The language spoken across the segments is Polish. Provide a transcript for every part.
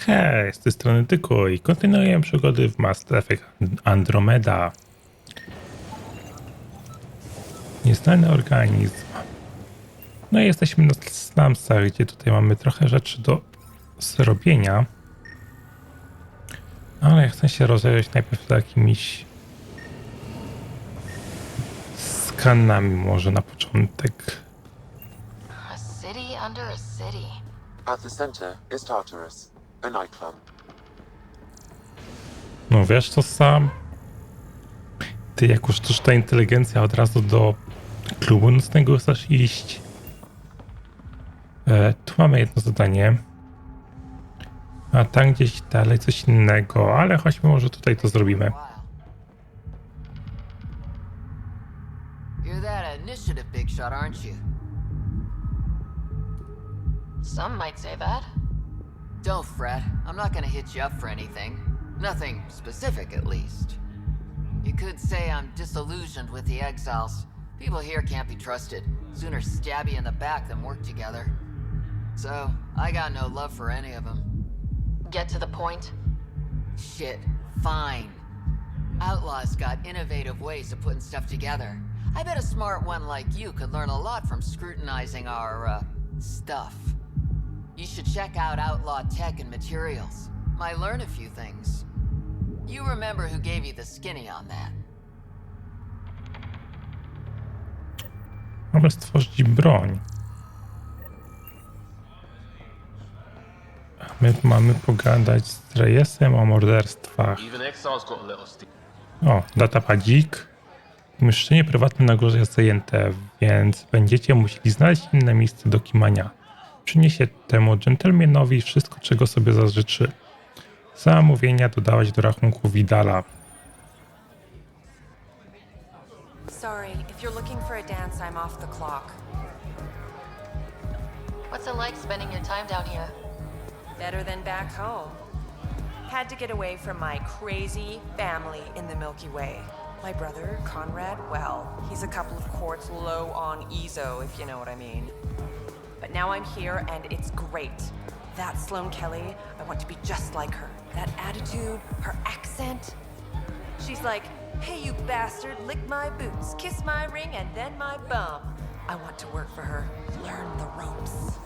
Hej, z tej strony Tyku i kontynuuję przygody w Mass Effect Andromeda. Nieznany organizm. No i jesteśmy na slumsach, gdzie tutaj mamy trochę rzeczy do zrobienia. Ale ja chcę się rozejrzeć najpierw za jakimiś skanami może na początek. A city under a city. At the center is Tartarus, a nightclub. No wiesz co sam? Ty jako sztuczna inteligencja od razu do klubu nocnego chcesz iść. Tu mamy jedno zadanie. A tam gdzieś dalej coś innego, ale chodźmy może tutaj to zrobimy. You're that initiative big shot, aren't you? Some might say that. Don't fret. I'm not gonna hit you up for anything. Nothing specific, at least. You could say I'm disillusioned with the exiles. People here can't be trusted. Sooner stab you in the back than work together. So, I got no love for any of them. Get to the point. Shit, fine. Outlaws got innovative ways of putting stuff together. I bet a smart one like you could learn a lot from scrutinizing our, stuff. You should check out Outlaw Tech and Materials. Might learn a few things. You remember who gave you the skinny on that. Mamy stworzyć broń. My mamy pogadać z Rejesem o morderstwach. O, datapadzik. Umieszczenie prywatne na górze jest zajęte, więc będziecie musieli znaleźć inne miejsce do kimania. Przyniesie temu dżentelmenowi wszystko, czego sobie zażyczy. Zamówienia dodawać do rachunku Vidala. Sorry, if you're looking for a dance, I'm off the clock. What's it like spending your time down here? Better than back home. Had to get away from my crazy family in the Milky Way. My brother, Conrad, well, he's a couple of quarts low on EZO, if you know what I mean. But now I'm here and it's great. That Sloane Kelly, I want to be just like her. That attitude, her accent. She's like, hey you bastard, lick my boots, kiss my ring, and then my bum. I want to work for her, learn the ropes.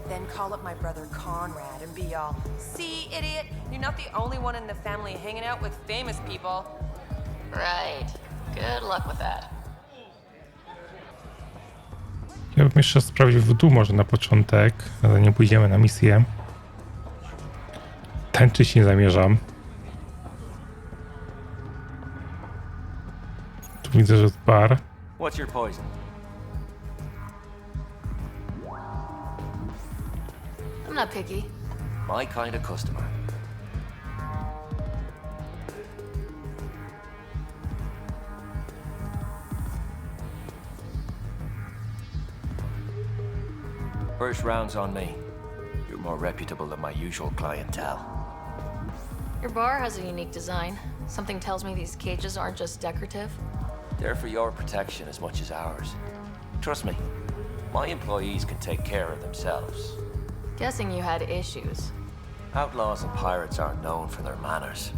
Then call up my brother Conrad and be all, see idiot, you're not the only one in the family hanging out with famous people. Right. Good luck with that. Ja bym jeszcze sprawdził w dół może na początek, zanim pójdziemy na misję. Tańczyć nie zamierzam. Tu widzę, że jest bar. What's your poison? I'm not picky. My kind of customer. First round's on me. You're more reputable than my usual clientele. Your bar has a unique design. Something tells me these cages aren't just decorative. They're for your protection as much as ours. Trust me, my employees can take care of themselves. Guessing you had issues. Outlaws and pirates aren't known for their manners.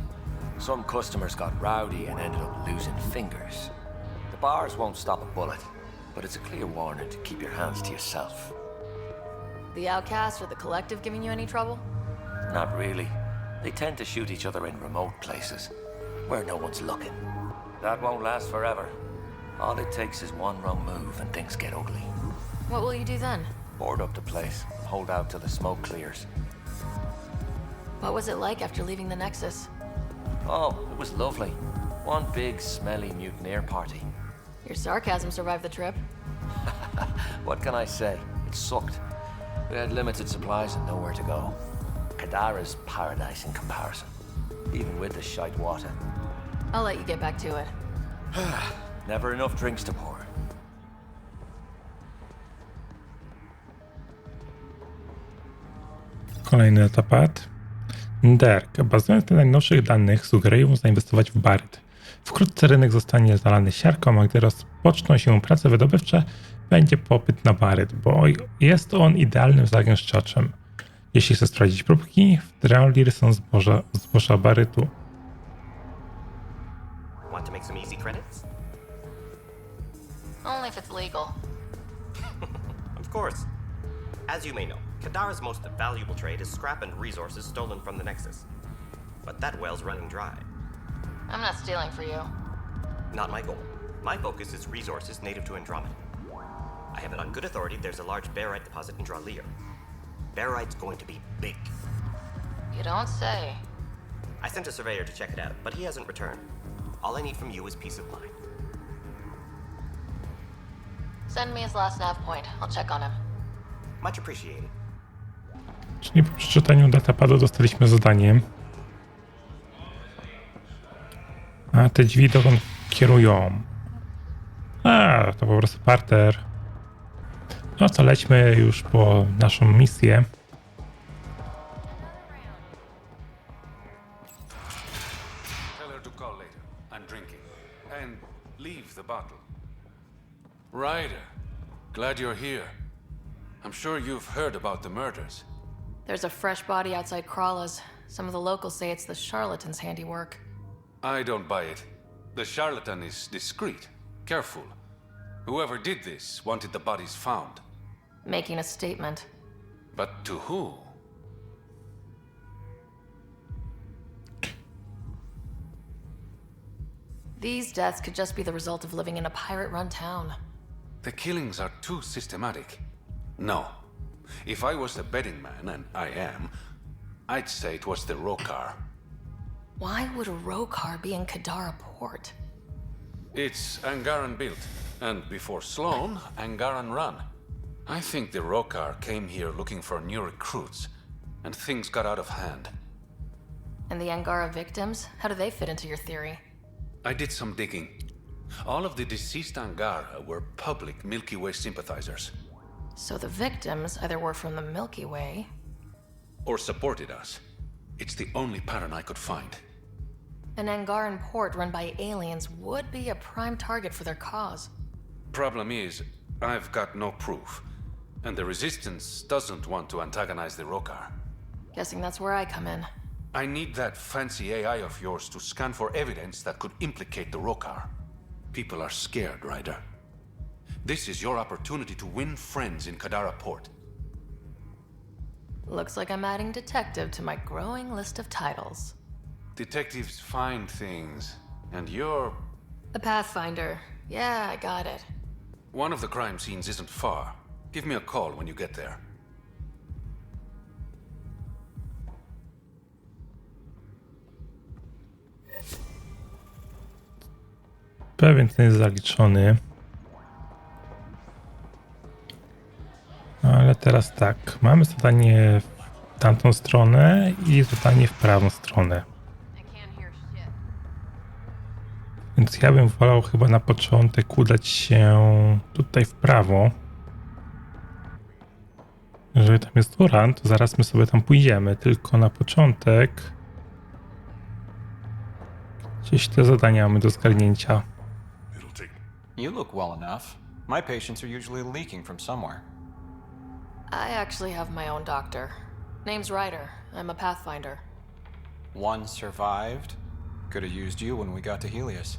Some customers got rowdy and ended up losing fingers. The bars won't stop a bullet, but it's a clear warning to keep your hands to yourself. The outcast or the collective giving you any trouble? Not really. They tend to shoot each other in remote places, where no one's looking. That won't last forever. All it takes is one wrong move and things get ugly. What will you do then? Board up the place, hold out till the smoke clears. What was it like after leaving the Nexus? Oh, it was lovely. One big, smelly mutineer party. Your sarcasm survived the trip. What can I say? It sucked. We had limited supplies and nowhere to go. Kadara's paradise in comparison, even with the shite water. I'll let you get back to it. Never enough drinks to pour. Kolejny etapad. Derk. Bazując na najnowszych danych sugerują zainwestować w baryt. Wkrótce rynek zostanie zalany siarką, a gdy rozpoczną się prace wydobywcze, będzie popyt na baryt, bo jest on idealnym zagęszczaczem. Jeśli chcesz sprawdzić próbki, w Draulir są zboża barytu. Want to make some easy credits? Only if it's legal. Of course. As you may know, Kadara's most valuable trade is scrap and resources stolen from the Nexus. But that well's running dry. I'm not stealing for you. Not my goal. My focus is resources native to Andromeda. I have it on good authority there's a large barite deposit in Drogę. Barite's going to be big. You don't say. I sent a surveyor to check it out, but he hasn't returned. All I need from you is peace of mind. Send me his last nav point. I'll check on him. Much appreciated. Czyli po przeczytaniu datapadu dostaliśmy zadanie. A te drzwi dokąd kierują? A, to po prostu parter. No to lećmy już po naszą misję. Tell her to call later. I'm drinking. And leave the bottle. Ryder, glad you're here. I'm sure you've heard about the murders. There's a fresh body outside Krala's. Some of the locals say it's the charlatan's handiwork. I don't buy it. The charlatan is discreet, careful. Whoever did this wanted the bodies found. Making a statement. But to who? These deaths could just be the result of living in a pirate-run town. The killings are too systematic. No. If I was the betting man, and I am, I'd say it was the Rokar. Why would a Rokar be in Kadara port? It's Angaran built, and before Sloan, Angaran run. I think the Rokar came here looking for new recruits, and things got out of hand. And the Angara victims? How do they fit into your theory? I did some digging. All of the deceased Angara were public Milky Way sympathizers. So the victims either were from the Milky Way... Or supported us. It's the only pattern I could find. An Angaran port run by aliens would be a prime target for their cause. Problem is, I've got no proof. And the Resistance doesn't want to antagonize the Rokar. Guessing that's where I come in. I need that fancy AI of yours to scan for evidence that could implicate the Rokar. People are scared, Ryder. This is your opportunity to win friends in Kadara Port. Looks like I'm adding detective to my growing list of titles. Detectives find things, and you're... A Pathfinder. Yeah, I got it. One of the crime scenes isn't far. Give me a call when you get there. Pewien ten jest zaliczony. Ale teraz tak, mamy zadanie w tamtą stronę i zadanie w prawą stronę. Więc ja bym wolał chyba na początek udać się tutaj w prawo. Jeżeli tam jest uran, to zaraz my sobie tam pójdziemy, tylko na początek gdzieś te zadania mamy do zgarnięcia. You look well enough. My patients are usually leaking from somewhere. I actually have my own doctor. Name's Ryder. I'm a Pathfinder. One survived. Could have used you when we got to Helios.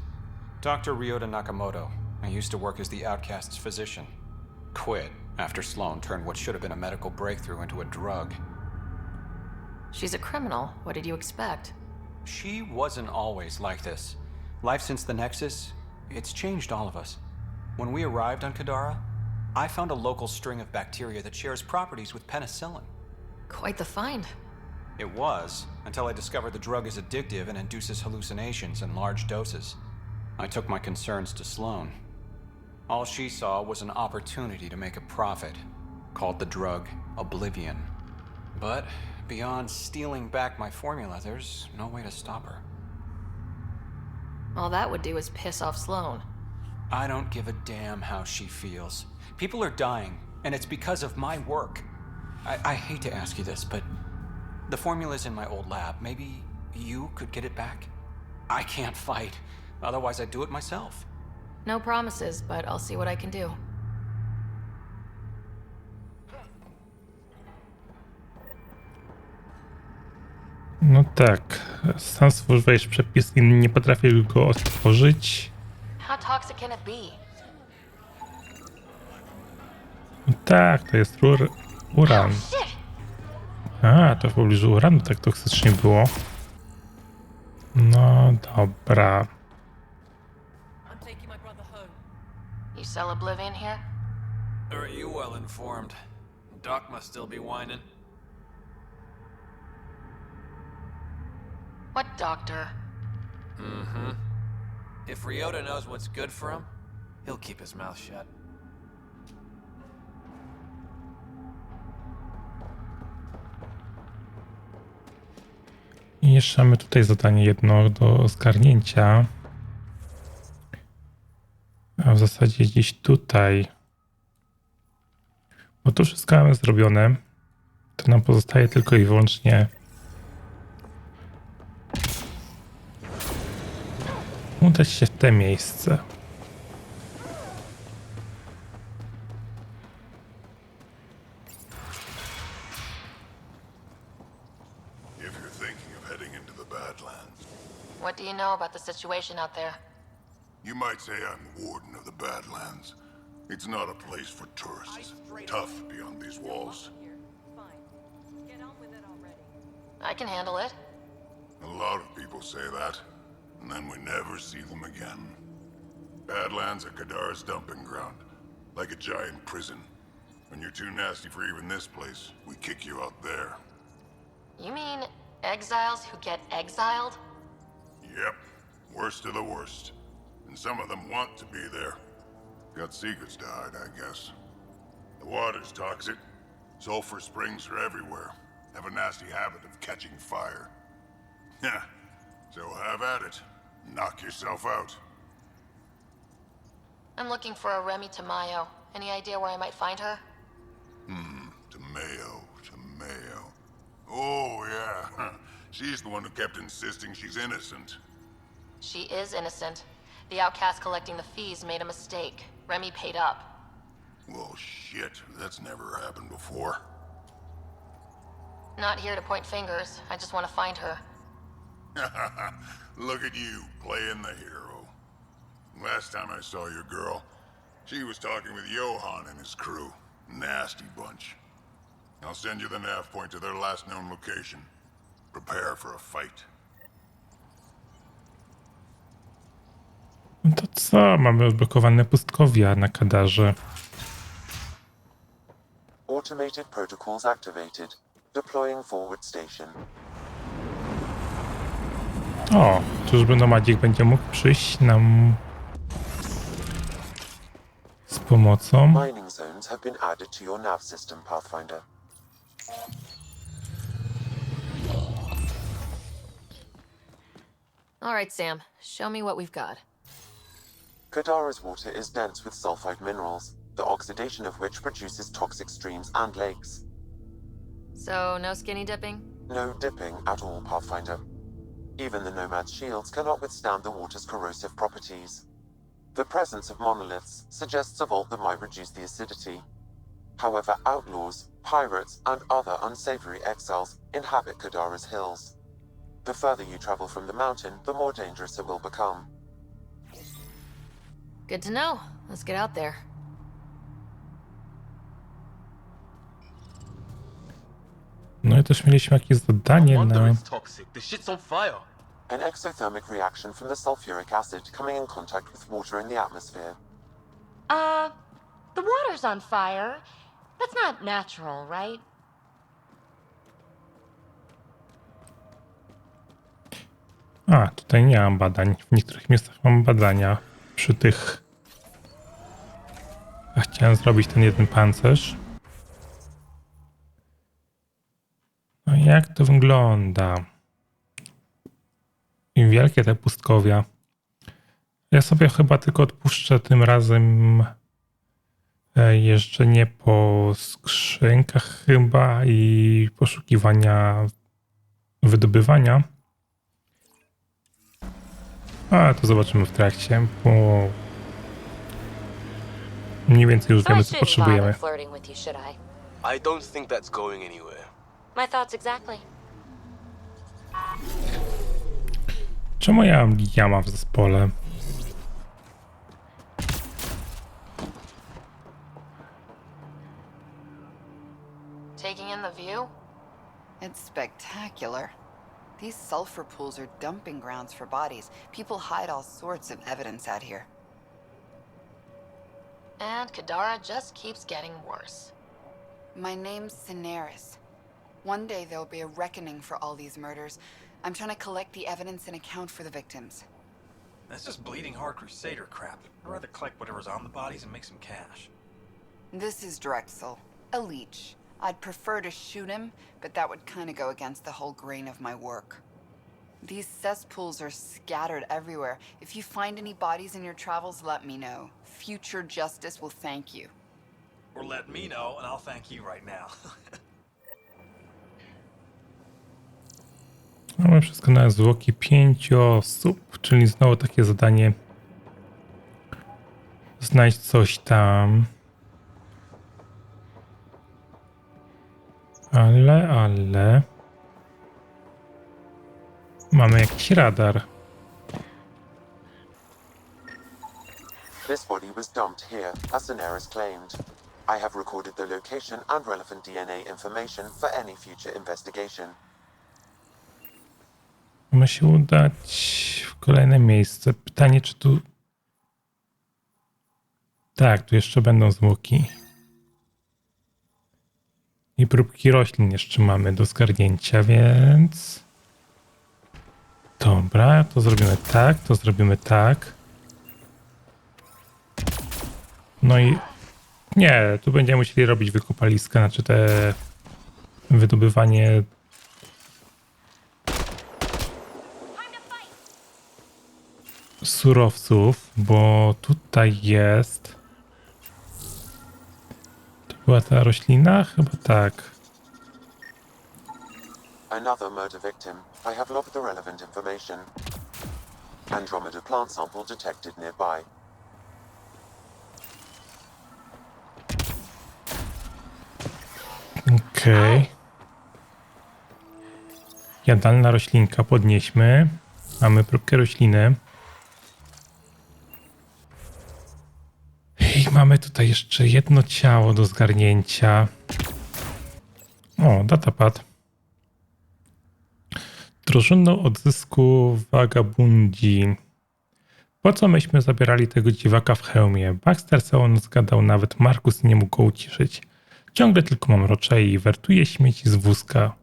Dr. Ryota Nakamoto. I used to work as the Outcast's physician. Quit after Sloan turned what should have been a medical breakthrough into a drug. She's a criminal. What did you expect? She wasn't always like this. Life since the Nexus, it's changed all of us. When we arrived on Kadara, I found a local string of bacteria that shares properties with penicillin. Quite the find. It was, until I discovered the drug is addictive and induces hallucinations in large doses. I took my concerns to Sloan. All she saw was an opportunity to make a profit, called the drug Oblivion. But beyond stealing back my formula, there's no way to stop her. All that would do is piss off Sloan. I don't give a damn how she feels. People are dying, and it's because of my work. I hate to ask you this, but the formula's in my old lab. Maybe you could get it back? I can't fight. Otherwise, I'd do it myself. No promises, but I'll see what I can do. No tak, sam stworzyłeś przepis i nie potrafię go otworzyć. How toxic can it be? No tak, to jest uran. Shit! A, to w pobliżu uranu tak toksycznie było. No dobra. You sell Oblivion here? Or are you well informed? Doc must still be whining. What doctor? Mm-hmm. If Ryota knows what's good for him, he'll keep his mouth shut. I jeszcze mamy tutaj zadanie jedno do zgarnięcia. A w zasadzie gdzieś tutaj. Bo to wszystko mamy zrobione. To nam pozostaje tylko i wyłącznie udać się w te miejsce. If you're thinking of heading into the Badlands, What do you know about the situation out there? you might say I'm the warden of the Badlands. It's not a place for tourists. Tough beyond these walls. I can handle it. A lot of people say that, and then we never see them again. Badlands are Kadar's dumping ground, like a giant prison. When you're too nasty for even this place, we kick you out there. You mean exiles who get exiled? Yep, worst of the worst. And some of them want to be there. Got secrets to hide, I guess. The water's toxic. Sulfur springs are everywhere. Have a nasty habit of catching fire. Yeah, so have at it. Knock yourself out. I'm looking for a Remy Tamayo. Any idea where I might find her? Tamayo. Oh, yeah. She's the one who kept insisting she's innocent. She is innocent. The outcast collecting the fees made a mistake. Remy paid up. Well, shit. That's never happened before. Not here to point fingers. I just want to find her. Look at you, playing the hero. Last time I saw your girl, she was talking with Johan and his crew. Nasty bunch. I'll send you the nav point to their last known location. Prepare for a fight. No to co? Mamy odblokowane pustkowia na Kadarze. Automated protocols activated. Deploying forward station. O, czyżby nomadzik będzie mógł przyjść nam z pomocą? Mining zones have been added to your nav system, Pathfinder. All right, Sam. Show me what we've got. Kadara's water is dense with sulfide minerals, the oxidation of which produces toxic streams and lakes. So, no skinny dipping? No dipping at all, Pathfinder. Even the Nomad's shields cannot withstand the water's corrosive properties. The presence of monoliths suggests a vault that might reduce the acidity. However, outlaws, pirates, and other unsavory exiles inhabit Kadara's hills. The further you travel from the mountain, the more dangerous it will become. Good to know. Let's get out there. No i też mieliśmy jakieś zadanie na... toxic. The shit's on fire. An exothermic reaction from the sulfuric acid coming in contact with water in the atmosphere. The water's on fire. That's not natural, right? A, tutaj nie mam badań. W niektórych miejscach mam badania przy tych... Ja chciałem zrobić ten jeden pancerz. No i jak to wygląda? I wielkie te pustkowia. Ja sobie chyba tylko odpuszczę tym razem jeżdżenie po skrzynkach chyba i poszukiwania wydobywania. A to zobaczymy w trakcie, bo mniej więcej już wiemy, co potrzebujemy. Flirting with you, should I? I don't think that's going anywhere. My thoughts exactly. Czemu ja mam Liama w zespole? Taking in the view? It's spectacular. These sulfur pools are dumping grounds for bodies. People hide all sorts of evidence out here. And Kadara just keeps getting worse. My name's Cineris. One day there'll be a reckoning for all these murders. I'm trying to collect the evidence and account for the victims. That's just bleeding heart crusader crap. I'd rather collect whatever's on the bodies and make some cash. This is Drexel, a leech. I'd prefer to shoot him, but that would kind of go against the whole grain of my work. These cesspools are scattered everywhere. If you find any bodies in your travels, let me know. Future justice will thank you. Or let me know, and I'll thank you right now. Mamy wszystko na zwłoki 5 osób, czyli znowu takie zadanie. Znajdź coś tam. Ale... Mamy jakiś radar. This body was dumped here, as Cineris claimed. I have recorded the location and relevant DNA information for any future investigation. Mamy się udać w kolejne miejsce. Pytanie, czy tu... Tak, tu jeszcze będą zwłoki. I próbki roślin jeszcze mamy do zgarnięcia, więc... Dobra, to zrobimy tak, to zrobimy tak. No i... Nie, tu będziemy musieli robić wykopaliska, znaczy te... wydobywanie... surowców, bo tutaj jest... To była ta roślina? Chyba tak. Another murder victim. I have logged the relevant information. Andromeda plant sample detected nearby. Okej. Jadalna roślinka, podnieśmy. Mamy próbkę rośliny. I mamy tutaj jeszcze jedno ciało do zgarnięcia. O, datapad. Drużyną odzysku wagabundzi. Po co myśmy zabierali tego dziwaka w hełmie? Baxter całą noc gadał, nawet Markus nie mógł go uciszyć. Ciągle tylko mamrocze i wertuje śmieci z wózka.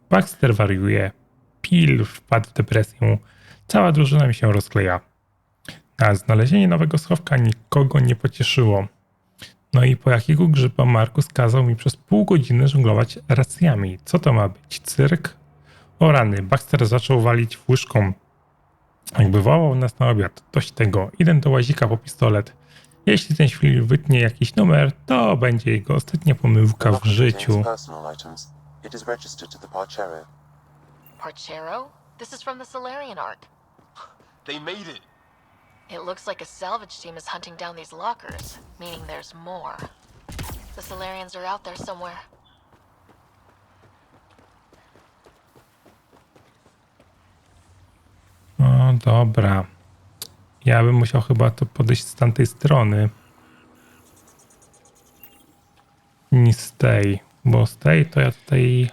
Baxter wariuje. Pill wpadł w depresję. Cała drużyna mi się rozkleja. A znalezienie nowego schowka nikogo nie pocieszyło. No i po jakiego grzyba Markus kazał mi przez pół godziny żonglować racjami. Co to ma być? Cyrk? O rany, Baxter zaczął walić łyżką. Jakby wołał nas na obiad. Dość tego, idę do łazika po pistolet. Jeśli ten świr wytnie jakiś numer, to będzie jego ostatnia pomyłka w życiu. Parchero? This is from the Solarian Ark. They made it. It looks like a salvage team is hunting down these lockers, meaning there's more. The Solarians are out there somewhere. No dobra. Ja bym musiał chyba to podejść z tamtej strony. Niż z tej. Bo z tej to ja tutaj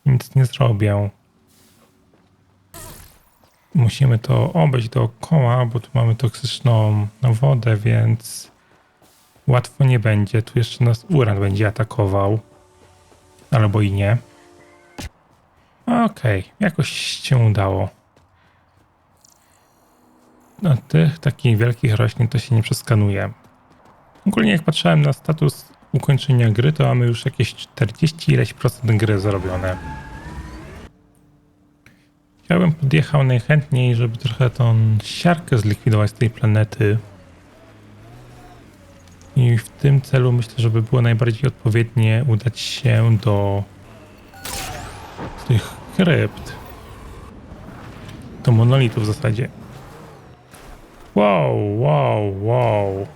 nic nie zrobię. Musimy to obejść dookoła, bo tu mamy toksyczną wodę, więc łatwo nie będzie. Tu jeszcze nas uran będzie atakował. Albo i nie. Okej, jakoś się udało. No, tych takich wielkich roślin to się nie przeskanuje. Ogólnie jak patrzyłem na status ukończenia gry, to mamy już jakieś 40 ileś procent gry zrobione. Ja bym podjechał najchętniej, żeby trochę tą siarkę zlikwidować z tej planety. I w tym celu myślę, żeby było najbardziej odpowiednie udać się do tych krypt. Do monolitu w zasadzie. Wow, wow, wow.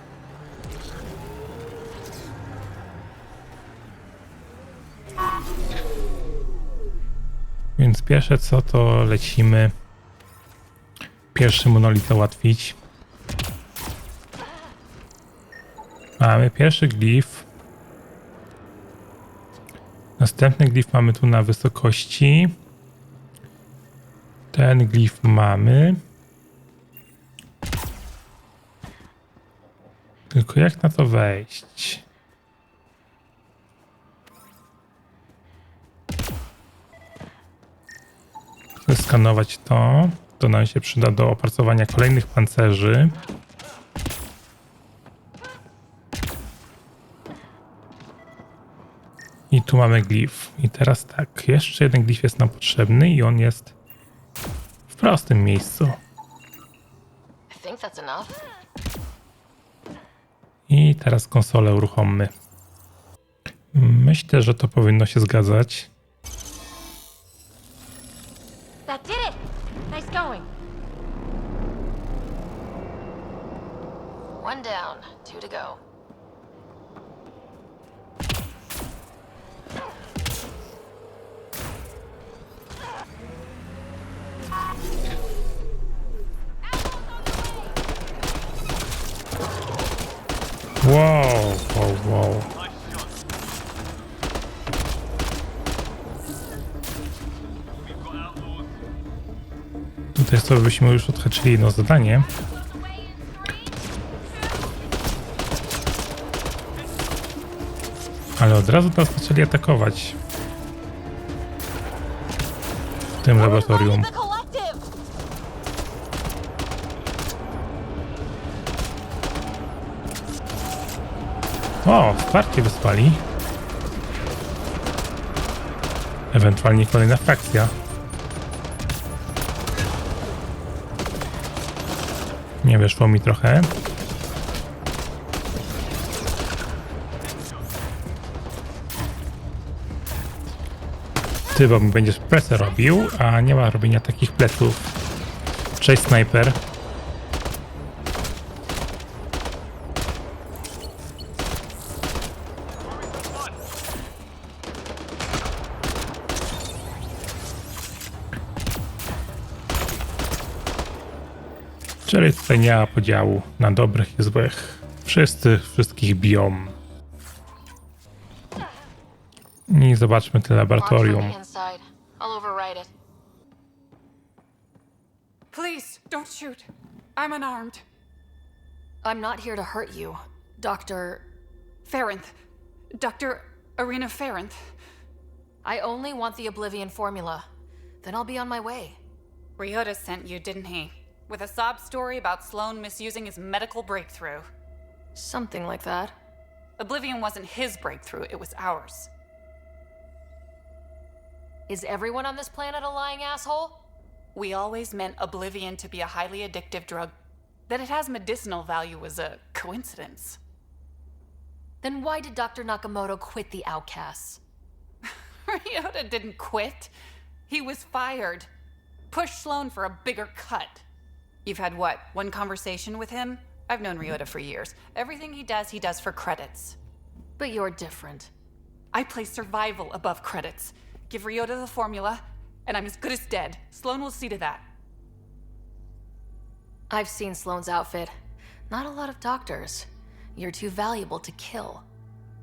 Więc pierwsze co, to lecimy pierwszy monolit załatwić. Mamy pierwszy glif. Następny glif mamy tu na wysokości. Ten glif mamy. Tylko jak na to wejść? Chcę skanować to. To nam się przyda do opracowania kolejnych pancerzy. I tu mamy glif. I teraz tak, jeszcze jeden glif jest nam potrzebny i on jest w prostym miejscu. I think that's enough. I teraz konsolę uruchommy. Myślę, że to powinno się zgadzać. That did it! Nice going. One down, 2 to go. Wow, wow, wow. Tutaj sobie byśmy już odhaczyli jedno zadanie. Ale od razu nas zaczęli atakować. W tym laboratorium. O, wsparcie wysłali. Ewentualnie kolejna frakcja. Nie weszło mi trochę. Ty, bo mi będziesz presę robił, a nie ma robienia takich pleców. Cześć, snajper. Czyli tutaj nie ma podziału na dobrych i złych. Wszyscy wszystkich biją. I zobaczmy te laboratorium. Please, don't shoot. I'm unarmed. I'm not here to hurt you, Dr. Ferenth. Dr. Arena Ferenth. I only want the Oblivion formula. Then I'll be on my way. Ryota sent you, didn't he? With a sob story about Sloan misusing his medical breakthrough. Something like that. Oblivion wasn't his breakthrough, it was ours. Is everyone on this planet a lying asshole? We always meant Oblivion to be a highly addictive drug. That it has medicinal value was a coincidence. Then why did Dr. Nakamoto quit the Outcasts? Ryota didn't quit. He was fired. Pushed Sloan for a bigger cut. You've had what, one conversation with him? I've known Ryota for years. Everything he does for credits. But you're different. I place survival above credits. Give Ryota the formula, and I'm as good as dead. Sloan will see to that. I've seen Sloan's outfit. Not a lot of doctors. You're too valuable to kill.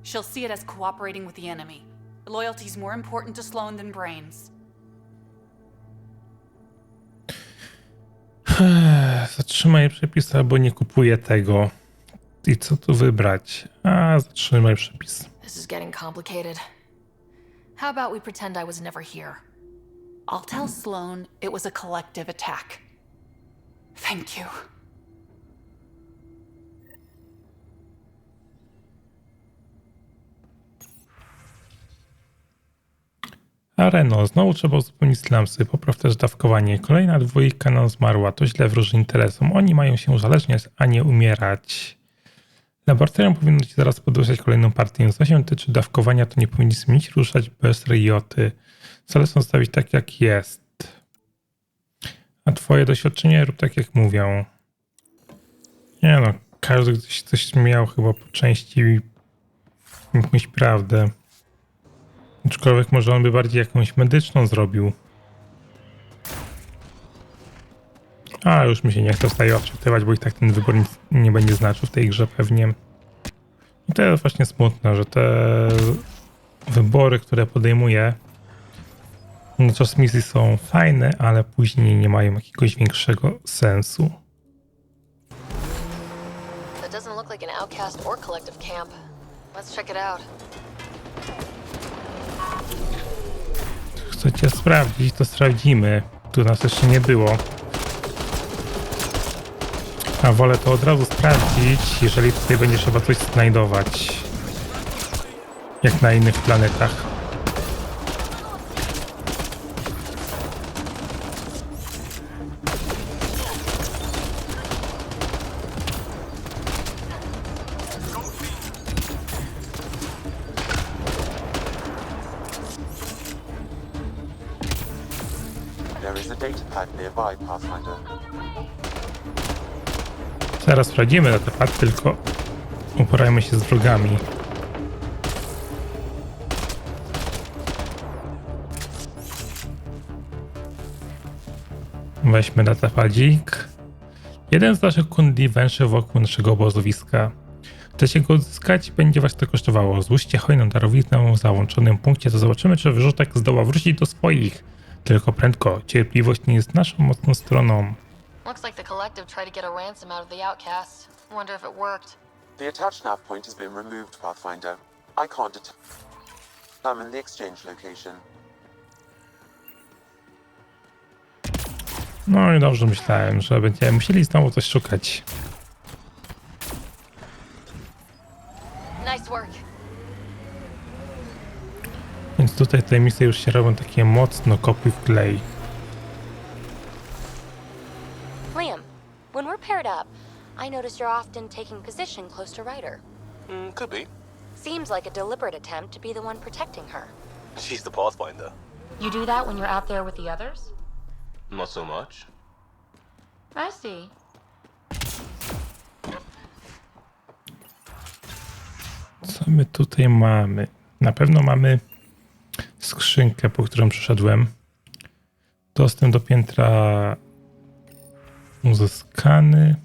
She'll see it as cooperating with the enemy. Loyalty's more important to Sloan than brains. Zatrzymaj przepis albo nie kupuję tego. I co tu wybrać? A, zatrzymaj przepis. This is getting complicated. How about we pretend I was never here? I'll tell Sloan it was a collective attack. Thank you. Areno, znowu trzeba uzupełnić slamsy. Popraw też dawkowanie. Kolejna dwójka nam zmarła. To źle wróży interesom. Oni mają się uzależniać, a nie umierać. Laboratorium powinno ci zaraz podwyższać kolejną partię. Co się tyczy dawkowania, to nie powinniśmy nic ruszać bez Ryoty. Zalecam zostawić tak, jak jest. A twoje doświadczenie rób tak, jak mówią. Nie no, każdy ktoś coś miał chyba po części jakąś prawdę. Aczkolwiek może on by bardziej jakąś medyczną zrobił. A już mi się nie chce wstaje odczytywać, bo i tak ten wybór nic nie będzie znaczył w tej grze pewnie. I to jest właśnie smutne, że te wybory, które podejmuję, podczas misji są fajne, ale później nie mają jakiegoś większego sensu. That doesn't look like an outcast or collective camp. Let's check it out. Chcecie sprawdzić, to sprawdzimy. Tu nas jeszcze nie było. A wolę to od razu sprawdzić, jeżeli tutaj będzie trzeba coś znajdować. Jak na innych planetach. There is a datapad nearby, Pathfinder. Zaraz sprawdzimy datapad, tylko uporajmy się z wrogami. Weźmy datapadzik. Jeden z naszych kundli węszy wokół naszego obozowiska. Chcecie go odzyskać, będzie was to kosztowało. Złóżcie hojną darowiznę w załączonym punkcie, to zobaczymy, czy wyrzutek zdoła wrócić do swoich. Tylko prędko, cierpliwość nie jest naszą mocną stroną. Looks like the collective tried to get a ransom out of the outcasts. Wonder if it worked. The attached nav point has been removed, Pathfinder. I can't I'm in the exchange location. No i dobrze myślałem, że będziemy musieli znowu coś szukać. Nice work. Więc tutaj te misje już się robią takie mocno kopiuj w klej. Liam, when we're paired up, I notice you're often taking position close to Ryder. Could be. Seems like a deliberate attempt to be the one protecting her. She's the Pathfinder. You do that when you're out there with the others? Not so much. I see. Co my tutaj mamy? Na pewno mamy skrzynkę, po którą przyszedłem. Dostęp do piętra uzyskany.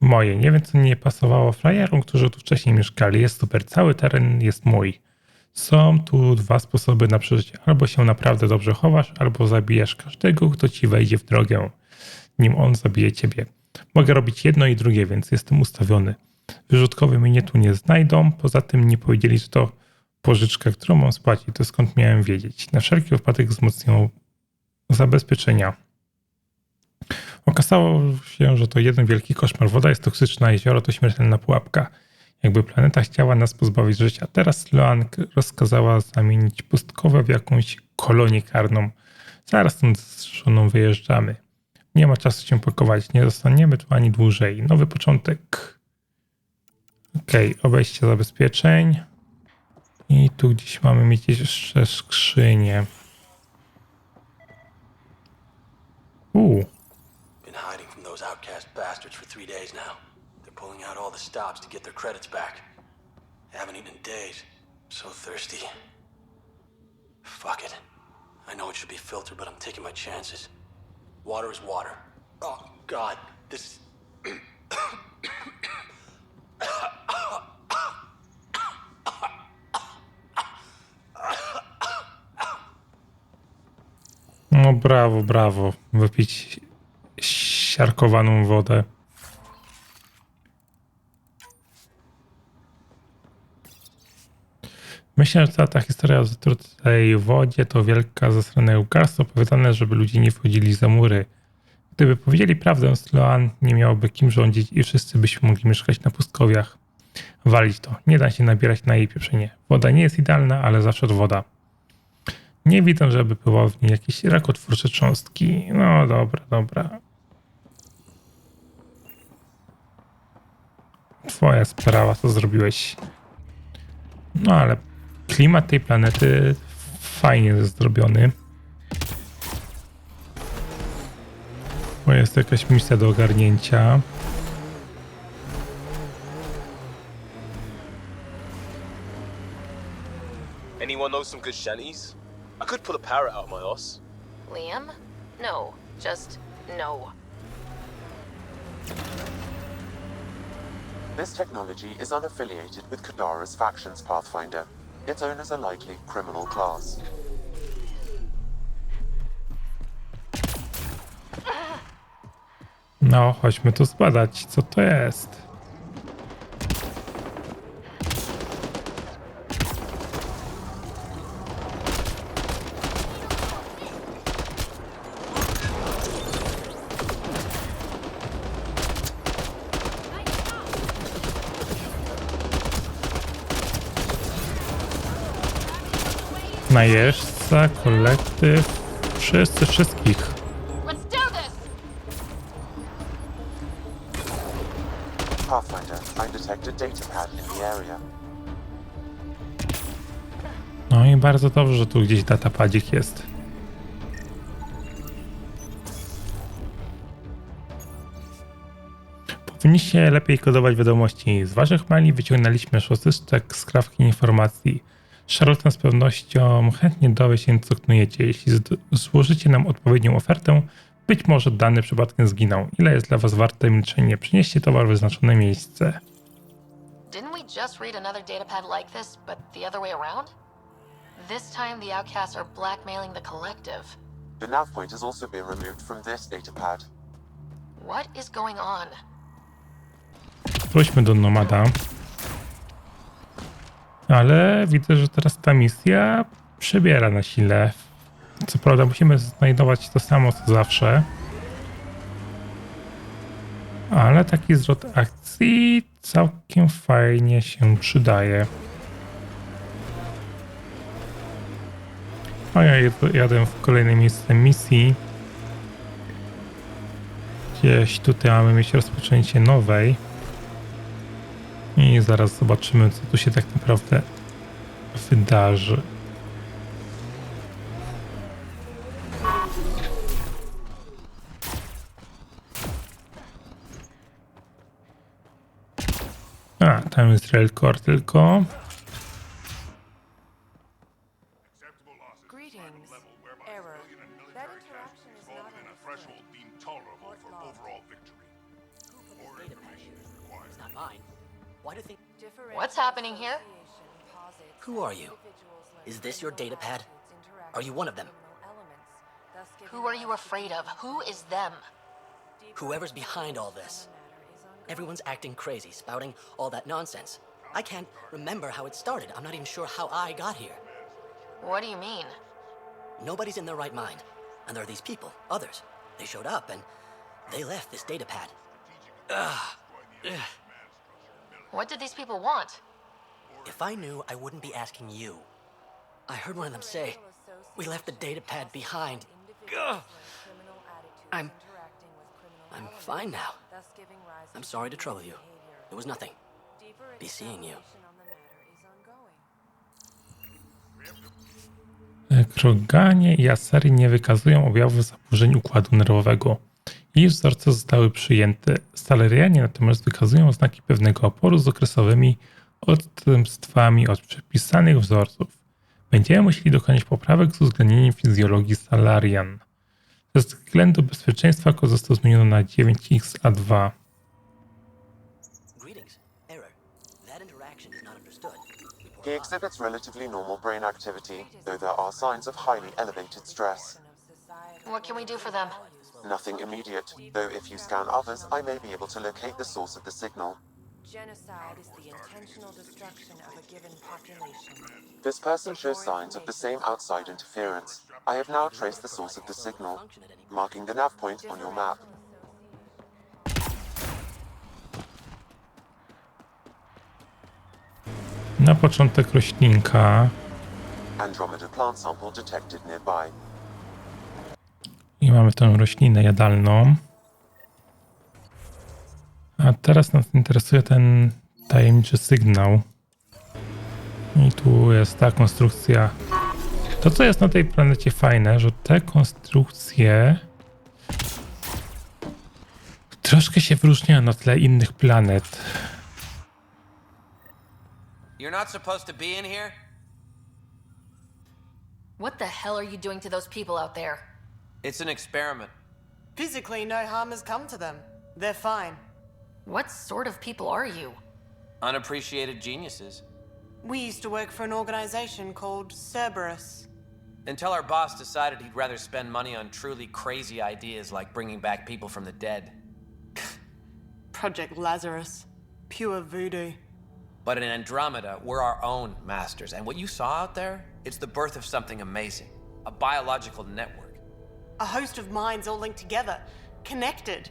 Moje. Nie wiem, co nie pasowało frajerom, którzy tu wcześniej mieszkali. Jest super. Cały teren jest mój. Są tu dwa sposoby na przeżycie. Albo się naprawdę dobrze chowasz, albo zabijasz każdego, kto ci wejdzie w drogę, nim on zabije ciebie. Mogę robić jedno i drugie, więc jestem ustawiony. Wyrzutkowy mnie tu nie znajdą. Poza tym nie powiedzieli, że to pożyczka, którą mam spłacić. To skąd miałem wiedzieć. Na wszelki wypadek wzmocnią zabezpieczenia. Okazało się, że to jeden wielki koszmar. Woda jest toksyczna, jezioro to śmiertelna pułapka. Jakby planeta chciała nas pozbawić życia. Teraz Loan rozkazała zamienić pustkowe w jakąś kolonię karną. Zaraz stąd z żoną wyjeżdżamy. Nie ma czasu się pakować, nie zostaniemy tu ani dłużej. Nowy początek. Okej, obejście zabezpieczeń. I tu gdzieś mamy mieć jeszcze skrzynię. Been hiding from those outcast bastards for 3 days now. They're pulling out all the stops to get their credits back. Haven't eaten in days. So thirsty. Fuck it. I know it should be filtered, but I'm taking my chances. Water is water. Oh, God. This... No brawo, brawo. Wypić siarkowaną wodę. Myślę, że ta historia o zatrutej wodzie to wielka zasrana łgarstwo opowiadane, żeby ludzie nie wchodzili za mury. Gdyby powiedzieli prawdę, Sloan nie miałoby kim rządzić i wszyscy byśmy mogli mieszkać na pustkowiach. Walić to. Nie da się nabierać na jej pieprzenie. Woda nie jest idealna, ale zawsze to woda. Nie widzę, żeby pływały w niej jakieś rakotwórcze cząstki. No dobra, dobra. Twoja sprawa, co zrobiłeś. No ale klimat tej planety fajnie jest zrobiony. Bo jest jakaś misja do ogarnięcia. Anyone know some good shanties? I could pull a parrot out of my ass. Liam? No, just no. This technology is unaffiliated with Kadara's factions, Pathfinder. Its owners are likely criminal class. No, chodźmy to zbadać, co to jest. Najeźdźca, kolektyw, wszyscy, wszystkich. Let's do this! Pathfinder, I detected datapad in the area. No i bardzo dobrze, że tu gdzieś datapadzik jest. Powinniście lepiej kodować wiadomości. Z waszych maili wyciągnęliśmy szóstyczek skrawki informacji. Charlotte z pewnością chętnie dowie się, co knujecie. Jeśli złożycie nam odpowiednią ofertę, być może dany przypadkiem zginął. Ile jest dla was warte milczenie? Przynieście towar w wyznaczone miejsce. Didn't we just read another datapad like this, but the other way around? This time the outcasts are blackmailing the collective. The nav point has also been removed from this datapad. What is going on? Wróćmy do nomada. Ale widzę, że teraz ta misja przybiera na sile. Co prawda musimy znajdować to samo co zawsze. Ale taki zwrot akcji całkiem fajnie się przydaje. A ja jadę w kolejne miejsce misji. Gdzieś tutaj mamy mieć rozpoczęcie nowej. I zaraz zobaczymy, co tu się tak naprawdę wydarzy. A, tam jest railcore tylko. Greetings. Error. That interaction is not threshold deemed tolerable for overall victory. It's not mine. Why do think? What's happening here? Who are you? Is this your datapad? Are you one of them? Who are you afraid of? Who is them? Whoever's behind all this. Everyone's acting crazy, spouting all that nonsense. I can't remember how it started. I'm not even sure how I got here. What do you mean? Nobody's in their right mind. And there are these people, others. They showed up and they left this datapad. Ugh. What did these people want? If I knew, I wouldn't be asking you. I heard one of them say, we left the datapad behind. Ugh. I'm fine now. I'm sorry to trouble you. It was nothing. Be seeing you. Kroganie i asery nie wykazują objawów zaburzeń układu nerwowego. Ich wzorce zostały przyjęte. Salerianie natomiast wykazują oznaki pewnego oporu z okresowymi odstępstwami od przepisanych wzorców. Będziemy musieli dokonać poprawek z uwzględnieniem fizjologii Salarian. Ze względu bezpieczeństwa kod został zmieniony na 9XA2. He exhibits relatively normal brain activity, though there are signs of highly elevated stress. What can we do for them? Nothing immediate, though if you scan others, I may be able to locate the source of the signal. Genocide is the intentional destruction of a given population. This person shows signs of the same outside interference. I have now traced the source of the signal, marking the nav point on your map. Na początek roślinka. Andromeda plant sample detected nearby. I mamy tę roślinę jadalną. A teraz nas interesuje ten tajemniczy sygnał. I tu jest ta konstrukcja. To, co jest na tej planecie fajne, że te konstrukcje troszkę się wyróżniają na tle innych planet. You're not supposed to be in here? What the hell are you doing to those people out there? It's an experiment. Physically, no harm has come to them. They're fine. What sort of people are you? Unappreciated geniuses. We used to work for an organization called Cerberus. Until our boss decided he'd rather spend money on truly crazy ideas like bringing back people from the dead. Project Lazarus. Pure voodoo. But in Andromeda, we're our own masters, and what you saw out there, it's the birth of something amazing. A biological network. A host of minds all linked together, connected.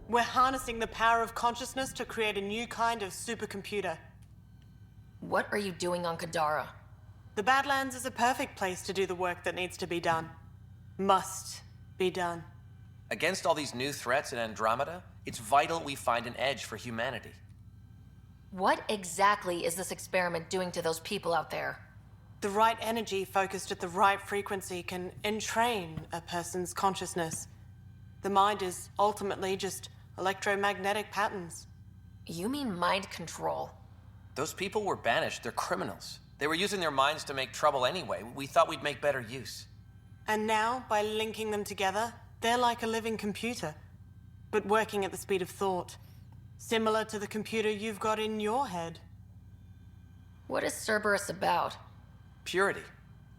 We're harnessing the power of consciousness to create a new kind of supercomputer. What are you doing on Kadara? The Badlands is a perfect place to do the work that needs to be done. Must be done. Against all these new threats in Andromeda, it's vital we find an edge for humanity. What exactly is this experiment doing to those people out there? The right energy focused at the right frequency can entrain a person's consciousness. The mind is ultimately just electromagnetic patterns. You mean mind control? Those people were banished. They're criminals. They were using their minds to make trouble anyway. We thought we'd make better use. And now, by linking them together, they're like a living computer, but working at the speed of thought. Similar to the computer you've got in your head. What is Cerberus about? Purity.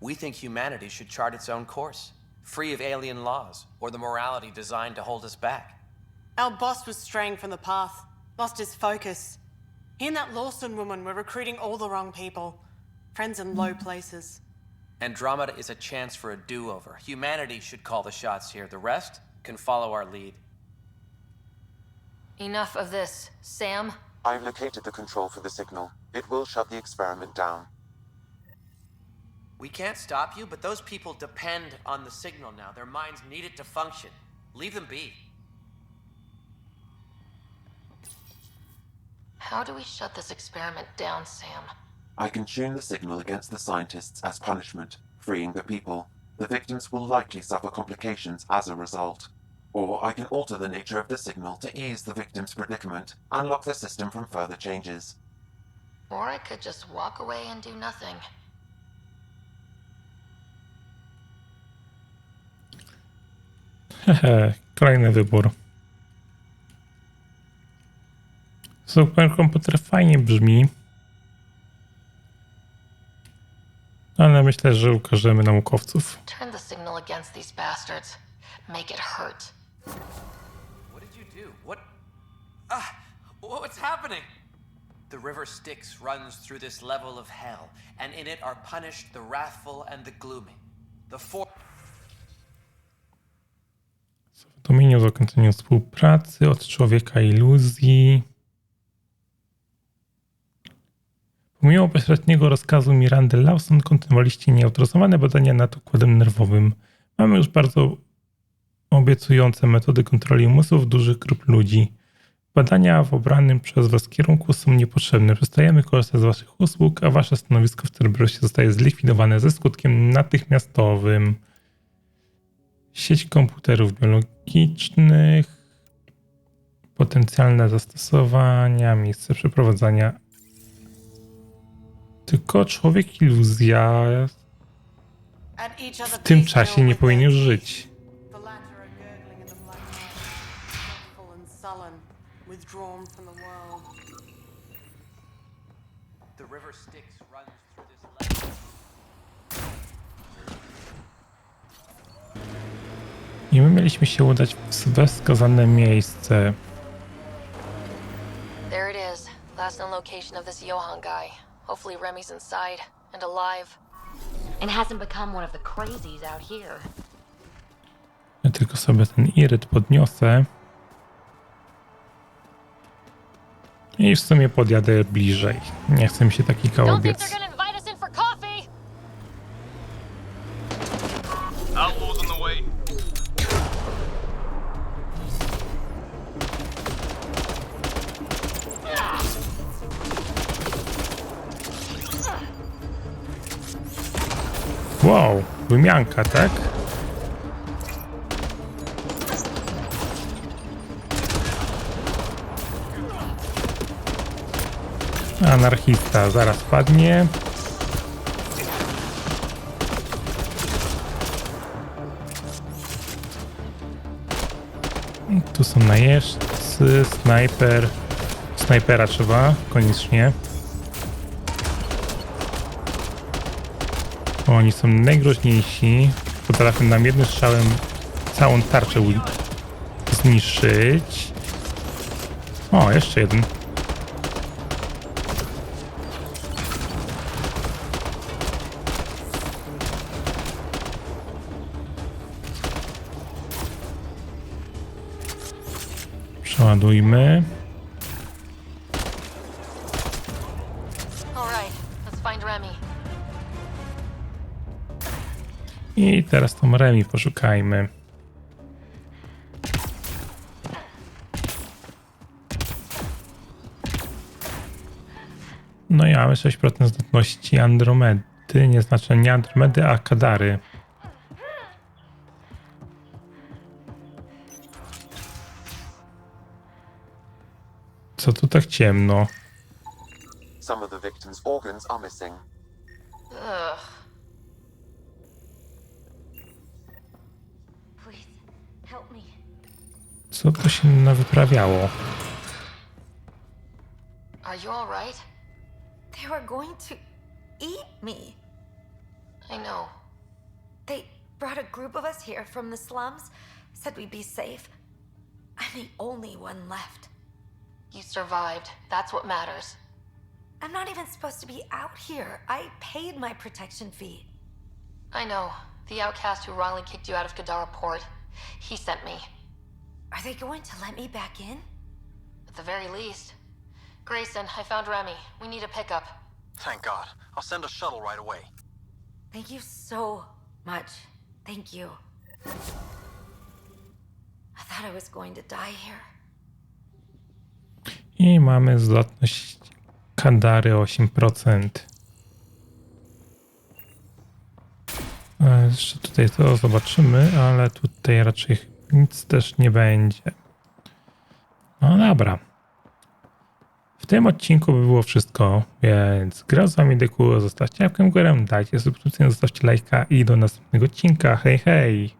We think humanity should chart its own course, free of alien laws or the morality designed to hold us back. Our boss was straying from the path, lost his focus. He and that Lawson woman were recruiting all the wrong people. Friends in low places. Andromeda is a chance for a do-over. Humanity should call the shots here. The rest can follow our lead. Enough of this. Sam? I've located the control for the signal. It will shut the experiment down. We can't stop you, but those people depend on the signal now. Their minds need it to function. Leave them be. How do we shut this experiment down, Sam? I can tune the signal against the scientists as punishment, freeing the people. The victims will likely suffer complications as a result. Or I can alter the nature of the signal to ease the victim's predicament, unlock the system from further changes. Or I could just walk away and do nothing. Hehe, kolejny wybór. Superkomputer fajnie brzmi, ale myślę, że ukażemy naukowców. Turn the signal against these bastards. Make it hurt. What did you do? What's happening? The river Styx runs through this level of hell, and in it are punished the wrathful and the gloomy. The four... W domieniu zakończenia współpracy od człowieka iluzji. Pomimo bezpośredniego rozkazu Mirandy Lawson kontynuowaliście nieautoryzowane badania nad układem nerwowym. Mamy już bardzo obiecujące metody kontroli umysłów dużych grup ludzi. Badania w obranym przez was kierunku są niepotrzebne. Przestajemy korzystać z waszych usług, a wasze stanowisko w Cerberusie zostaje zlikwidowane ze skutkiem natychmiastowym. Sieć komputerów biologicznych, potencjalne zastosowania, miejsce przeprowadzania. Tylko człowiek iluzja w tym czasie nie powinien już żyć. I my mieliśmy się udać w wskazane miejsce. There it is. Last known location of this Johan guy. Hopefully Remy's inside and alive. And hasn't become one of the crazies out here. Ja tylko sobie ten iryt podniosę. I w sumie podjadę bliżej. Nie chcę mi się taki kał biec. Wow, wymianka, tak? Anarchista zaraz padnie. są najeźdźcy, snajper. Snajpera trzeba, koniecznie. Oni są najgroźniejsi. Potrafią nam jednym strzałem całą tarczę zniszczyć. O, jeszcze jeden. Przeładujmy. I teraz tą Remi poszukajmy. No i mamy 6% zdolności Andromedy. Nie znaczy nie Andromedy, a Kadary. Co tu tak ciemno? Some of the victim's organs are missing. Co to się wyprawiało? Are you all right? They were going to eat me. I know. They brought a group of us here from the slums, said we'd be safe. I'm the only one left. You survived. That's what matters. I'm not even supposed to be out here. I paid my protection fee. I know. The outcast who wrongly kicked you out of Kadara Port. He sent me. Are they going to let me back in? At the very least. Grayson, I found Remy. We need a pickup. Thank God. I'll send a shuttle right away. Thank you so much. Thank you. I thought I was going to die here. I mamy zlotność Kadary 8%. Jeszcze tutaj to zobaczymy, ale tutaj raczej nic też nie będzie. No dobra. W tym odcinku by było wszystko, więc gra z wami Deku, zostawcie łapkę w górę, dajcie subskrypcję, zostawcie lajka i do następnego odcinka. Hej, hej!